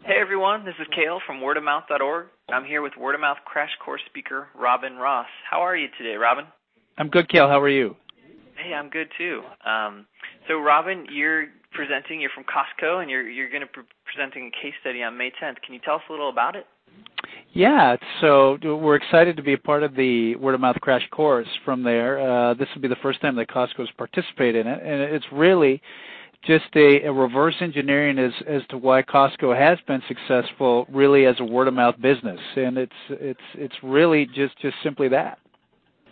Hey everyone, this is Cale from wordofmouth.org. I'm here with Word of Mouth Crash Course speaker Robin Ross. How are you today, Robin? I'm good, Cale. How are you? Hey, I'm good too. So Robin, you're from Costco, and you're going to be presenting a case study on May 10th. Can you tell us a little about it? Yeah, so we're excited to be a part of the Word of Mouth Crash Course from there. This will be the first time that Costco's participated in it, and it's really just a reverse engineering as to why Costco has been successful really as a word-of-mouth business, and it's really just simply that.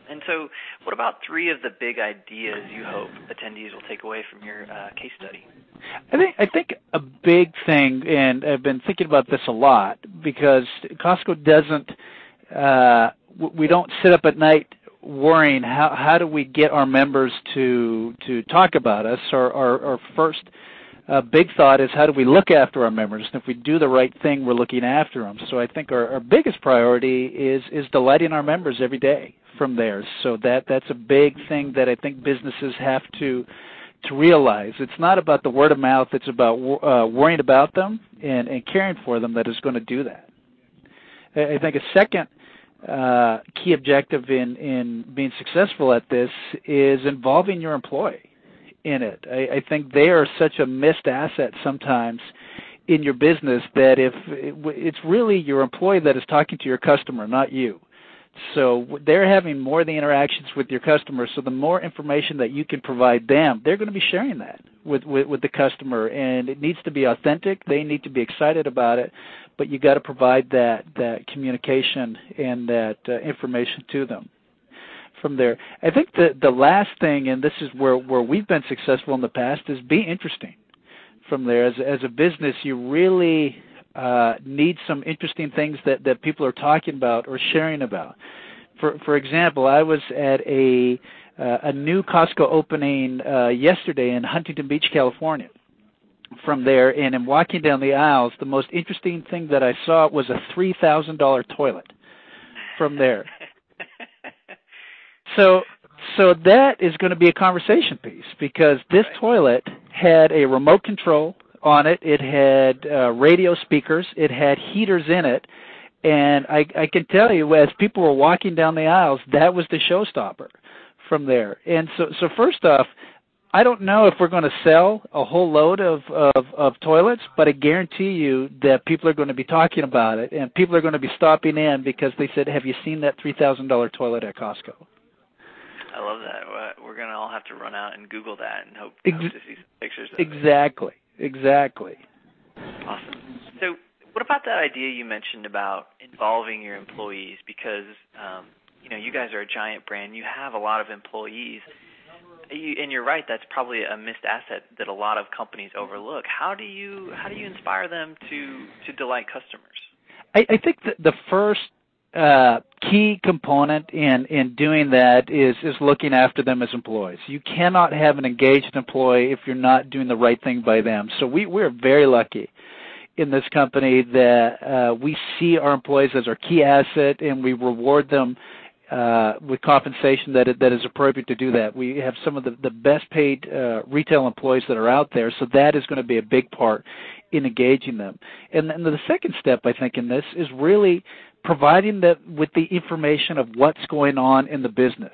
And so what about three of the big ideas you hope attendees will take away from your case study? I think a big thing, and I've been thinking about this a lot, because Costco doesn't, we don't sit up at night worrying how do we get our members to talk about us. Our first big thought is how do we look after our members, and if we do the right thing, we're looking after them. So I think our biggest priority is delighting our members every day from there. So that's a big thing that I think businesses have to realize. It's not about the word of mouth, it's about worrying about them and caring for them that is going to do that. I think a second key objective in being successful at this is involving your employee in it. I think they are such a missed asset sometimes in your business that if it's really your employee that is talking to your customer, not you. So they're having more of the interactions with your customers, so the more information that you can provide them, they're going to be sharing that with the customer, and it needs to be authentic. They need to be excited about it, but you got to provide that communication and that information to them from there. I think the last thing, and this is where we've been successful in the past, is be interesting from there. As a business, you really need some interesting things that people are talking about or sharing about. For example, I was at a new Costco opening yesterday in Huntington Beach, California. From there, and in walking down the aisles, the most interesting thing that I saw was a $3,000 toilet from there. So that is going to be a conversation piece, because this toilet had a remote control on it. It had radio speakers. It had heaters in it. And I can tell you, as people were walking down the aisles, that was the showstopper from there. And so first off, I don't know if we're going to sell a whole load of toilets, but I guarantee you that people are going to be talking about it, and people are going to be stopping in because they said, have you seen that $3,000 toilet at Costco? I love that. We're going to all have to run out and Google that and hope to see some pictures of it. Exactly. Awesome. So what about that idea you mentioned about involving your employees? Because, you guys are a giant brand. You have a lot of employees. And you're right, that's probably a missed asset that a lot of companies overlook. How do you inspire them to delight customers? I think that the first key component in doing that is looking after them as employees. You cannot have an engaged employee if you're not doing the right thing by them. So we're very lucky in this company that we see our employees as our key asset, and we reward them with compensation that is appropriate to do that. We have some of the best paid retail employees that are out there, so that is going to be a big part in engaging them. And then the second step, I think, in this is really providing them with the information of what's going on in the business.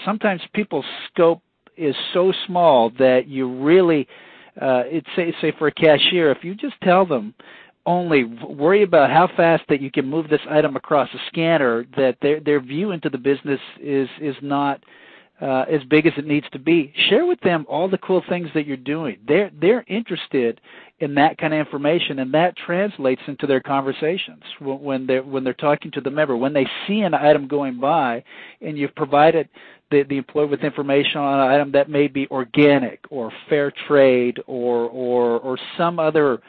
Sometimes people's scope is so small that you really, say for a cashier, if you just tell them only worry about how fast that you can move this item across a scanner, that their view into the business is not as big as it needs to be. Share with them all the cool things that you're doing. They're interested in that kind of information, and that translates into their conversations when they're talking to the member. When they see an item going by, and you've provided the employee with information on an item that may be organic or fair trade or some other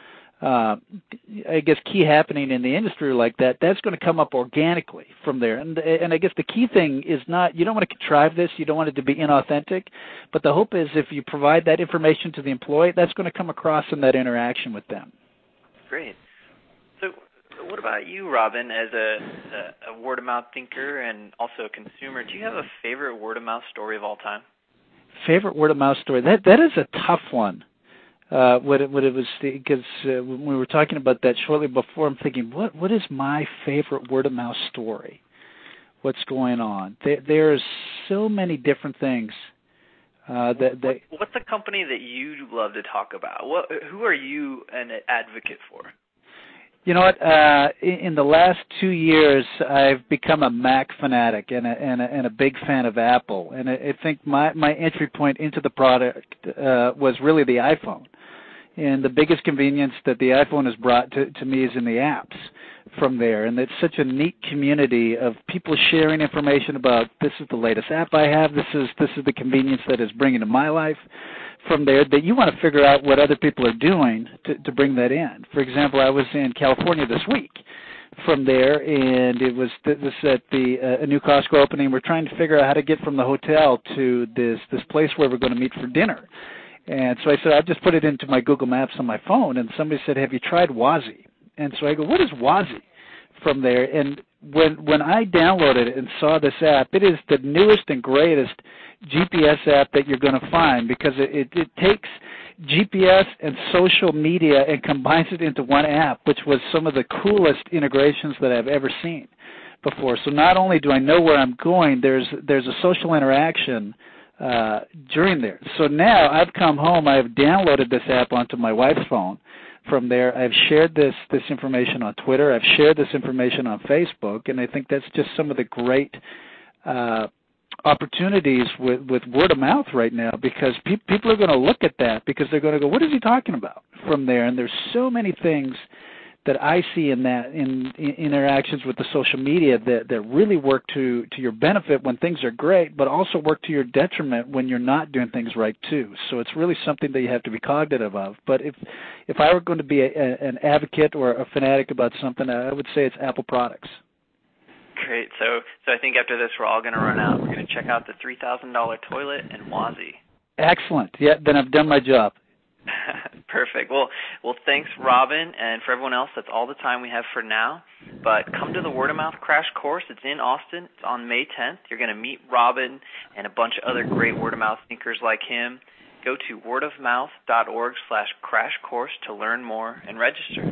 key happening in the industry like that, that's going to come up organically from there. And I guess the key thing is you don't want to contrive this, you don't want it to be inauthentic, but the hope is if you provide that information to the employee, that's going to come across in that interaction with them. Great. So what about you, Robin, as a word-of-mouth thinker and also a consumer? Do you have a favorite word-of-mouth story of all time? Favorite word-of-mouth story? That is a tough one. what it was, because when we were talking about that shortly before, I'm thinking, what is my favorite word of mouth story? What's going on? There's so many different things. What's a company that you love to talk about? Who are you an advocate for? You know what? In the last 2 years, I've become a Mac fanatic and a big fan of Apple. And I think my entry point into the product was really the iPhone. And the biggest convenience that the iPhone has brought to me is in the apps from there. And it's such a neat community of people sharing information about, this is the latest app I have, this is the convenience that is bringing to my life from there, that you want to figure out what other people are doing to bring that in. For example, I was in California this week from there, and it was this at a new Costco opening. We're trying to figure out how to get from the hotel to this place where we're going to meet for dinner. And so I said, I'll just put it into my Google Maps on my phone. And somebody said, have you tried Wazi? And so I go, what is Wazi from there? And when I downloaded it and saw this app, it is the newest and greatest GPS app that you're going to find, because it takes GPS and social media and combines it into one app, which was some of the coolest integrations that I've ever seen before. So not only do I know where I'm going, there's a social interaction during there. So now I've come home, I've downloaded this app onto my wife's phone. From there, I've shared this information on Twitter, I've shared this information on Facebook, and I think that's just some of the great opportunities with word of mouth right now, because people are going to look at that, because they're going to go, what is he talking about from there? And there's so many things that I see in interactions with the social media that really work to your benefit when things are great, but also work to your detriment when you're not doing things right too. So it's really something that you have to be cognitive of. But if I were going to be an advocate or a fanatic about something, I would say it's Apple products. Great. So I think after this, we're all going to run out. We're going to check out the $3,000 toilet and Wazi. Excellent. Yeah, then I've done my job. Perfect. Well, thanks, Robin, and for everyone else, that's all the time we have for now. But come to the Word of Mouth Crash Course. It's in Austin. It's on May 10th. You're going to meet Robin and a bunch of other great Word of Mouth thinkers like him. Go to wordofmouth.org/crash course to learn more and register.